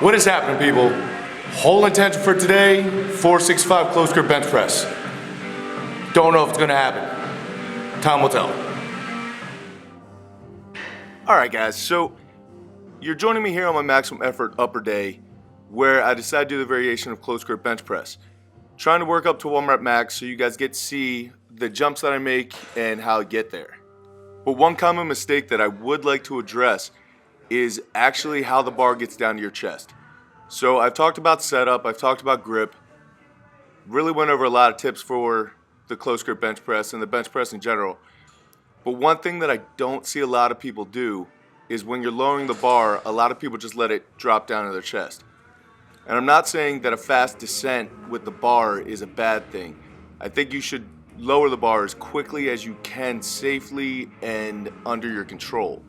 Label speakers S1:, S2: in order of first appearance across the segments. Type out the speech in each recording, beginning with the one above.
S1: What is happening, people? Whole intention for today, 465 close grip bench press. Don't know if it's gonna happen. Time will tell.
S2: All right, guys, so you're joining me here on my maximum effort upper day where I decided to do the variation of close grip bench press. Trying to work up to 1 rep max so you guys get to see the jumps that I make and how I get there. But one common mistake that I would like to address is actually how the bar gets down to your chest. So I've talked about setup, I've talked about grip, really went over a lot of tips for the close grip bench press and the bench press in general. But one thing that I don't see a lot of people do is when you're lowering the bar, a lot of people just let it drop down to their chest. And I'm not saying that a fast descent with the bar is a bad thing. I think you should lower the bar as quickly as you can safely and under your control.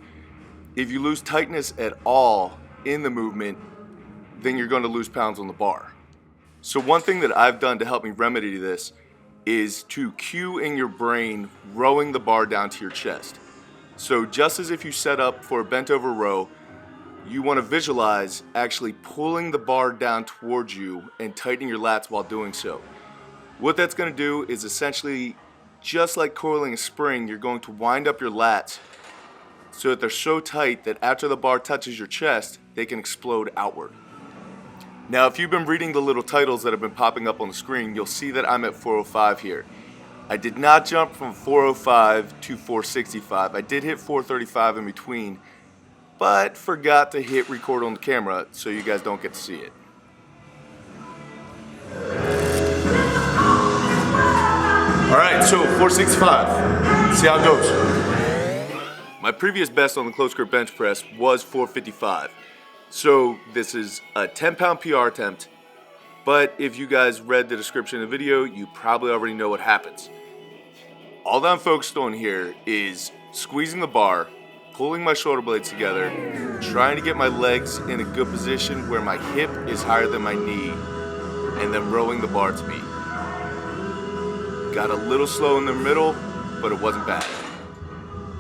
S2: If you lose tightness at all in the movement, then you're going to lose pounds on the bar. So one thing that I've done to help me remedy this is to cue in your brain rowing the bar down to your chest. So just as if you set up for a bent over row, you want to visualize actually pulling the bar down towards you and tightening your lats while doing so. What that's going to do is essentially, just like coiling a spring, you're going to wind up your lats so that they're so tight that after the bar touches your chest, they can explode outward. Now, if you've been reading the little titles that have been popping up on the screen, you'll see that I'm at 405 here. I did not jump from 405 to 465. I did hit 435 in between, but forgot to hit record on the camera so you guys don't get to see it.
S1: All right, so 465. See how it goes.
S2: My previous best on the close grip bench press was 455. So this is a 10-pound PR attempt, but if you guys read the description of the video, you probably already know what happens. All that I'm focused on here is squeezing the bar, pulling my shoulder blades together, trying to get my legs in a good position where my hip is higher than my knee, and then rowing the bar to me. Got a little slow in the middle, but it wasn't bad.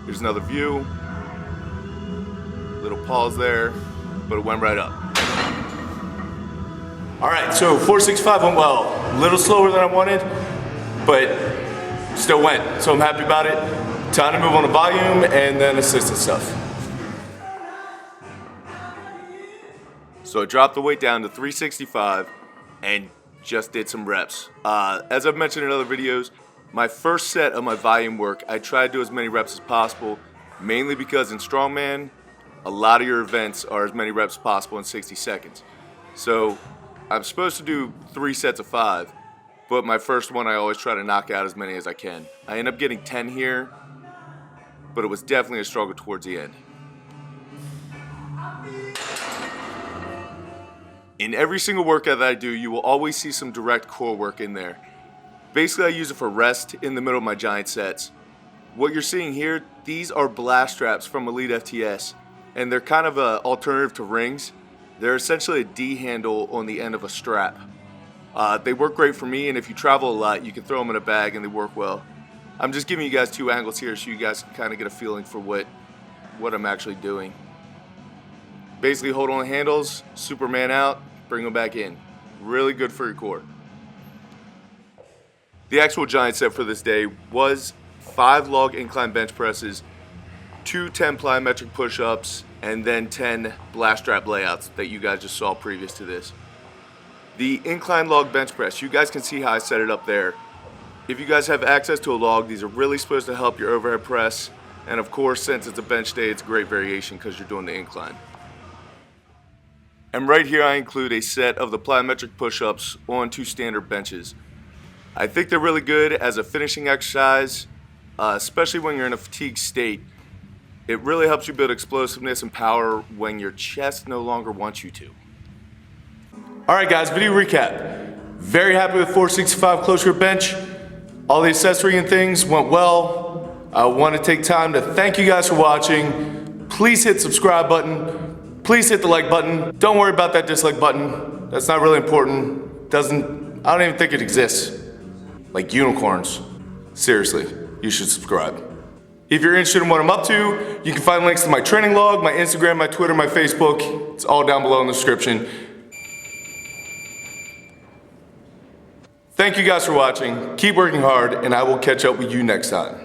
S2: Here's another view. Little pause there, but it went right up.
S1: All right, so 465 went well. A little slower than I wanted, but still went. So I'm happy about it. Time to move on to volume and then assisted stuff.
S2: So I dropped the weight down to 365 and just did some reps. As I've mentioned in other videos, my first set of my volume work, I try to do as many reps as possible, mainly because in strongman, a lot of your events are as many reps as possible in 60 seconds. So I'm supposed to do 3 sets of 5, but my first one I always try to knock out as many as I can. I end up getting 10 here, but it was definitely a struggle towards the end. In every single workout that I do, you will always see some direct core work in there. Basically, I use it for rest in the middle of my giant sets. What you're seeing here, these are blast straps from Elite FTS, and they're kind of an alternative to rings. They're essentially a D handle on the end of a strap. They work great for me, and if you travel a lot, you can throw them in a bag and they work well. I'm just giving you guys 2 angles here so you guys can kind of get a feeling for what I'm actually doing. Basically hold on the handles, Superman out, bring them back in. Really good for your core. The actual giant set for this day was 5 log incline bench presses, 2 10 plyometric push-ups, and then 10 blast strap layouts that you guys just saw previous to this. The incline log bench press, you guys can see how I set it up there. If you guys have access to a log, these are really supposed to help your overhead press. And of course, since it's a bench day, it's a great variation because you're doing the incline. And right here I include a set of the plyometric push-ups on 2 standard benches. I think they're really good as a finishing exercise, especially when you're in a fatigued state. It really helps you build explosiveness and power when your chest no longer wants you to.
S1: All right, guys, video recap. Very happy with 465 close grip bench. All the accessory and things went well. I want to take time to thank you guys for watching. Please hit subscribe button. Please hit the like button. Don't worry about that dislike button. That's not really important. I don't even think it exists. Like unicorns. Seriously, you should subscribe. If you're interested in what I'm up to, you can find links to my training log, my Instagram, my Twitter, my Facebook. It's all down below in the description. Thank you guys for watching. Keep working hard, and I will catch up with you next time.